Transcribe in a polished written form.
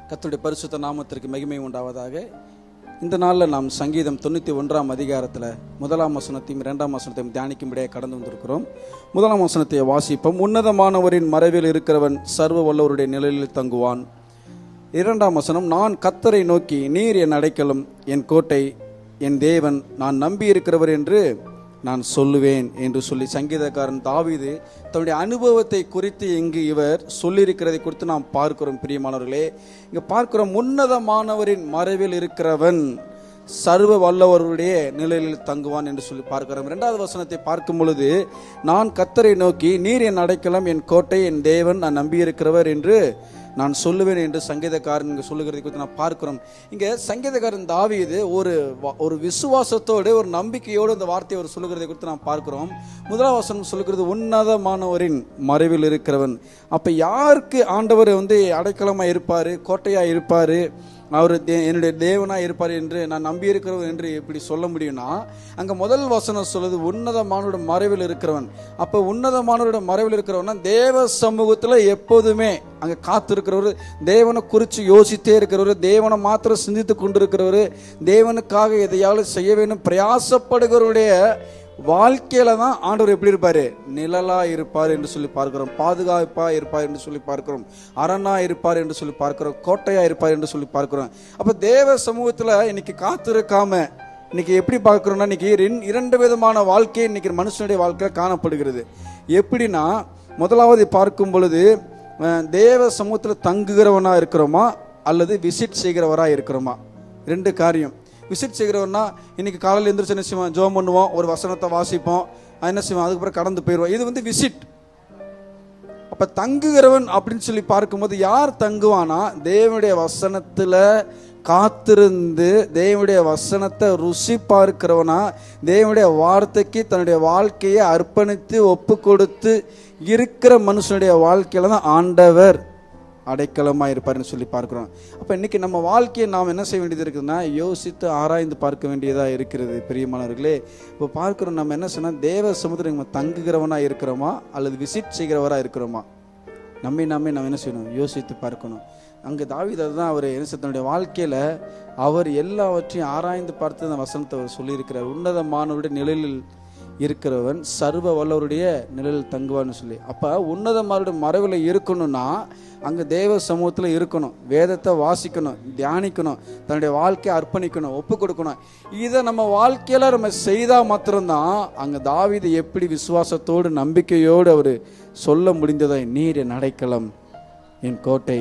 கர்த்தருடைய பரிசுத்த நாமத்திற்கு மகிமை உண்டாவதாக. இந்த நாளில் நாம் சங்கீதம் 91ஆம் அதிகாரத்தில் 1ஆம் வசனத்தையும் 2ஆம் வசனத்தையும் தியானிக்கும்படியாக கடந்து வந்திருக்கிறோம். 1ஆம் வசனத்தை வாசிப்போம். உன்னதமானவரின் மறைவில் இருக்கிறவன் சர்வ வல்லவருடைய நிழலில் தங்குவான். 2ஆம் வசனம், நான் கர்த்தரை நோக்கி, நீர் என் அடைக்கலம், என் கோட்டை, என் தேவன், நான் நம்பி இருக்கிறவர் என்று நான் சொல்லுவேன் என்று சொல்லி சங்கீதக்காரன் தாவீது தன்னுடைய அனுபவத்தை குறித்து இங்கு இவர் சொல்லியிருக்கிறதை குறித்து நாம் பார்க்கிறோம். பிரியமானவர்களே, இங்கே பார்க்கிறோம், உன்னதமானவரின் மறைவில் இருக்கிறவன் சர்வ வல்லவருடைய நிழலில் தங்குவான் என்று சொல்லி பார்க்கிறோம். 2வது வசனத்தை பார்க்கும் பொழுது, நான் கர்த்தரை நோக்கி, நீர் என் அடைக்கலம், என் கோட்டை, என் தேவன், நான் நம்பியிருக்கிறவர் என்று நான் சொல்லுவேன் என்று சங்கீதக்காரன் இங்கே சொல்லுகிறதை குறித்து நான் பார்க்கிறோம். இங்கே சங்கீதக்காரன் தாவீது ஒரு விசுவாசத்தோடு, ஒரு நம்பிக்கையோடு இந்த வார்த்தையை அவர் சொல்லுகிறதை குறித்து நாம் பார்க்கிறோம். 1ஆம் வசனம் சொல்லுகிறது, உன்னதமானவரின் மறைவில் இருக்கிறவன். அப்போ யாருக்கு ஆண்டவர் அடைக்கலமாக இருப்பார், கோட்டையாக இருப்பார், அவர் என்னுடைய தேவனாக இருப்பார் என்று நான் நம்பியிருக்கிறவன் என்று எப்படி சொல்ல முடியும்னா, அங்கே முதல் வசனம் சொல்லுது உன்னதமானோட மறைவில் இருக்கிறவன். அப்போ உன்னதமானோட மறைவில் இருக்கிறவன்னா தேவ சமூகத்தில் எப்போதுமே அங்கே காத்திருக்கிறவர், தேவனை குறித்து யோசித்தே இருக்கிறவர், தேவனை மாத்திரம் சிந்தித்து கொண்டிருக்கிறவர், தேவனுக்காக எதையாவது செய்ய வேண்டும் பிரயாசப்படுகிறவருடைய வாழ்க்கையில தான் ஆண்டவர் எப்படி இருப்பாரு, நிழலா இருப்பார் என்று சொல்லி பார்க்கிறோம், பாதுகாப்பா இருப்பார் என்று சொல்லி பார்க்கிறோம், அரணா இருப்பார் என்று சொல்லி பார்க்கிறோம், கோட்டையா இருப்பார் என்று சொல்லி பார்க்கிறோம். அப்ப தேவ சமூகத்துல இன்னைக்கு காத்திருக்காம இன்னைக்கு எப்படி பார்க்கிறோம்னா, இன்னைக்கு 2 விதமான வாழ்க்கை இன்னைக்கு மனுஷனுடைய வாழ்க்கையில காணப்படுகிறது. எப்படின்னா, முதலாவது பார்க்கும் பொழுது தேவ சமூகத்துல தங்குகிறவனா இருக்கிறோமா அல்லது விசிட் செய்கிறவரா இருக்கிறோமா. 2 காரியம். விசிட் செய்கிறவன்னா, இன்னைக்கு காலையில் எழுந்திரிச்சு என்ன செய்வோம், ஜோம் பண்ணுவோம், ஒரு வசனத்தை வாசிப்போம், என்ன செய்வோம், அதுக்கப்புறம் கடந்து போயிடுவோம். இது விசிட். அப்ப தங்குகிறவன் அப்படின்னு சொல்லி பார்க்கும்போது யார் தங்குவானா, தேவனுடைய வசனத்துல காத்திருந்து தேவனுடைய வசனத்தை ருசி பார்க்கிறவனா, தேவனுடைய வார்த்தைக்கு தன்னுடைய வாழ்க்கையை அர்ப்பணித்து ஒப்பு கொடுத்து இருக்கிற மனுஷனுடைய வாழ்க்கையில தான் ஆண்டவர் அடைக்கலமாக இருப்பார்னு சொல்லி பார்க்குறோம். அப்போ இன்றைக்கி நம்ம வாழ்க்கையை நாம் என்ன செய்ய வேண்டியது இருக்குதுன்னா, யோசித்து ஆராய்ந்து பார்க்க வேண்டியதாக இருக்கிறது. பிரியமானவர்களே, இப்போ பார்க்குறோம், நம்ம என்ன சொன்னால் தேவ சமுத்திரம் நம்ம தங்குகிறவனாக இருக்கிறோமா அல்லது விசிட் செய்கிறவராக இருக்கிறோமா, நம்ம என்ன செய்யணும், யோசித்து பார்க்கணும். அங்கே தாவீது தான் அவர் என்ன தன்னுடைய வாழ்க்கையில் அவர் எல்லாவற்றையும் ஆராய்ந்து பார்த்து அந்த வசனத்தை அவர் சொல்லியிருக்கிறார். உன்னதமானவருடைய நிழலில் இருக்கிறவன் சர்வ வல்லவருடைய நிழலில் தங்குவான்னு சொல்லி. அப்போ உன்னதமானவருடைய மறைவில் இருக்கணும்னா அங்கே தேவ சமூகத்தில் இருக்கணும், வேதத்தை வாசிக்கணும், தியானிக்கணும், தன்னுடைய வாழ்க்கையை அர்ப்பணிக்கணும், ஒப்பு கொடுக்கணும். இதை நம்ம வாழ்க்கையில் நம்ம செய்தால் மாத்திரம்தான் அங்கே தாவீது எப்படி விசுவாசத்தோடு நம்பிக்கையோடு அவர் சொல்ல முடிந்ததை, நீர் என் அடைக்கலம், என் கோட்டை,